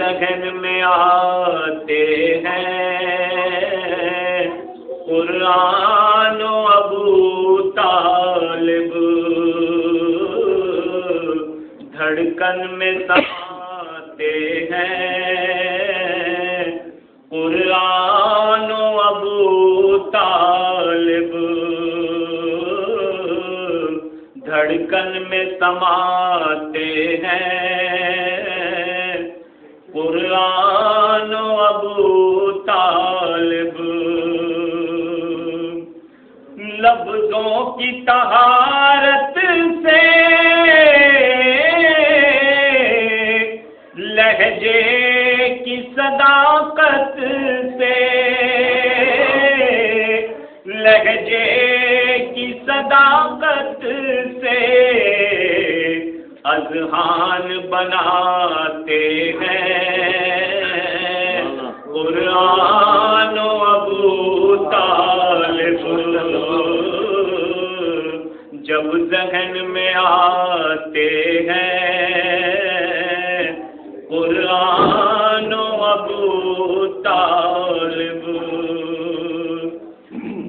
ذہن میں آتے ہیں قرآن و ابو طالب، دھڑکن میں سماتے ہیں قرآن و ابو طالب، دھڑکن میں سماتے ہیں قرآن و ابو طالب۔ لفظوں کی طہارت سے لہجے کی صداقت سے، لہجے کی صداقت سے اذہان بناتے ہیں قرآن و ابو طالب، جب ذہن میں آتے ہیں قرآن و ابو طالب۔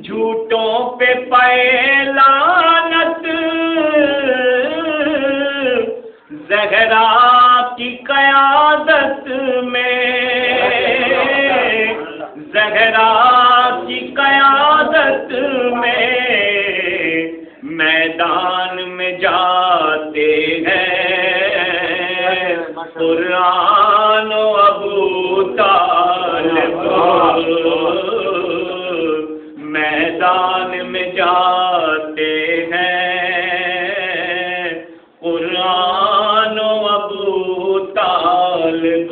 جھوٹوں پہ پائے لعنت زہرا کی قیادت میں، زہرا کی قیادت میں میدان میں جاتے ہیں قرآن و ابو طالب، میدان میں جاتے ہیں قرآن و ابو طالب،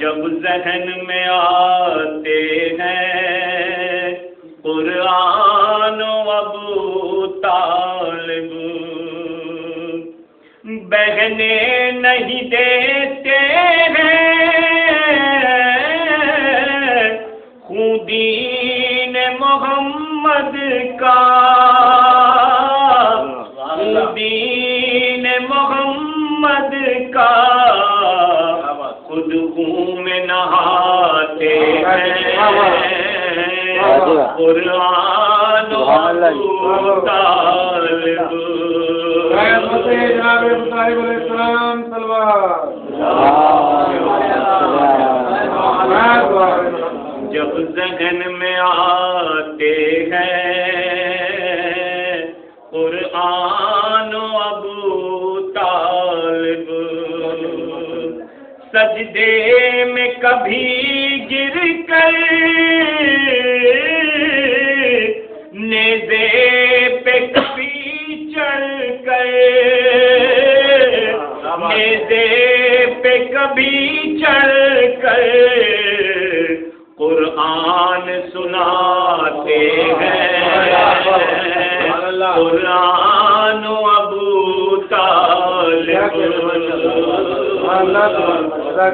جب ذہن میں آتے ہیں قرآن و ابو طالب۔ بہنے نہیں دیتے ہیں خون دین محمد کا، خون دین محمد کا خود خون میں نہاتے ہیں قرآن و ابو طالب۔ جب ذہن میں آتے ہیں قرآن و ابو طالب، سجدے میں کبھی گر کر نیزے پہ کبھی چڑھ کر، نیزے پہ کبھی چڑھ کر قرآن سناتے ہیں قرآن و ابو طالب،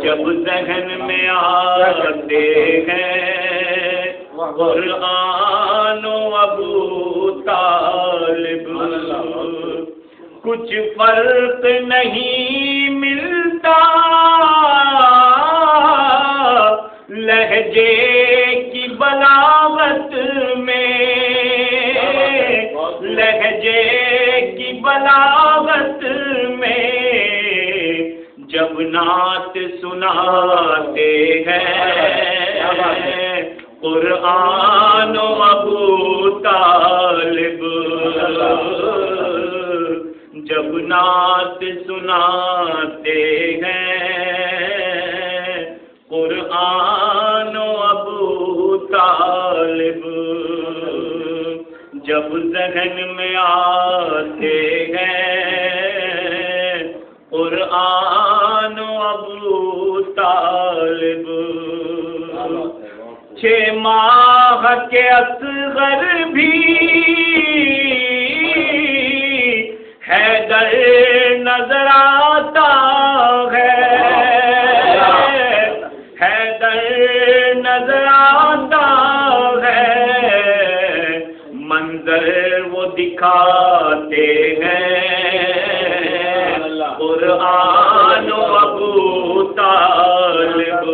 جب ذہن میں آتے ہیں قرآن و ابو طالب۔ کچھ فرق نہیں ملتا لہجے کی بلاغت میں، لہجے کی بلاغت میں جب نعت سناتے ہیں قرآن و ابو طالب، جب نعت سناتے ہیں قرآن و ابو طالب، جب ذہن میں آتے ہیں قرآن و ابو طالب۔ 6 ماہ کے اصغر بھی حیدر نظر آتا ہے، حیدر نظر آتا ہے، منظر وہ دکھاتے ہیں قرآن قرآن و ابو طالب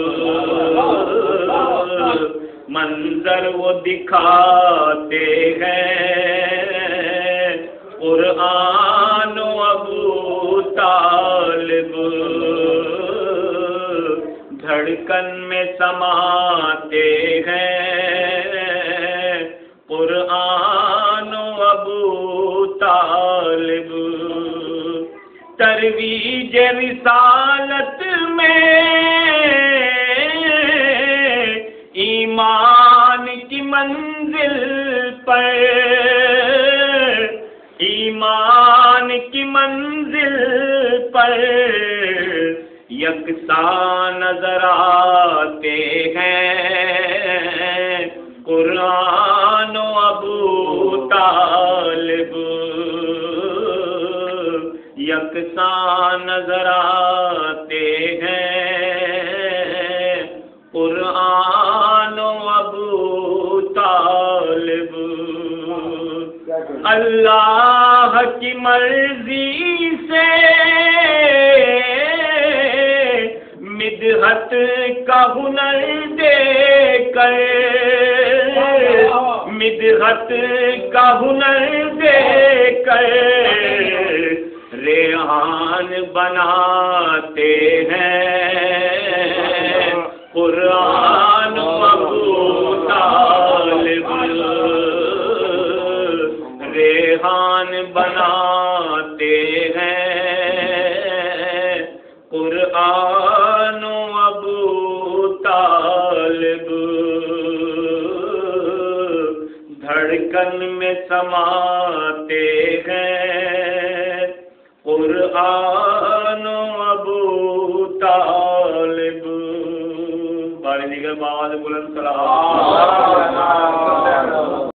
منظر وہ دکھاتے ہیں قرآن و ابو طالب دھڑکن میں سماتے ہیں قرآن و ابو طالب ترویج رسالت میں ایمان کی منزل پر ایمان کی منزل پر یکساں نظر آتے ہیں قرآن و ابو طالب یکساں نظر آتے ہیں قرآن و ابو طالب اللہ کی مرضی سے مدحت کا ہنر دے کر مدحت کا ہنر دے کر ریحان بناتے ہیں قرآن و ابو طالب ریحان بناتے ہیں قرآن و ابو طالب دھڑکن میں سماتے ہیں قرآن و ابو طالب بارے دیگر باز بلند سلام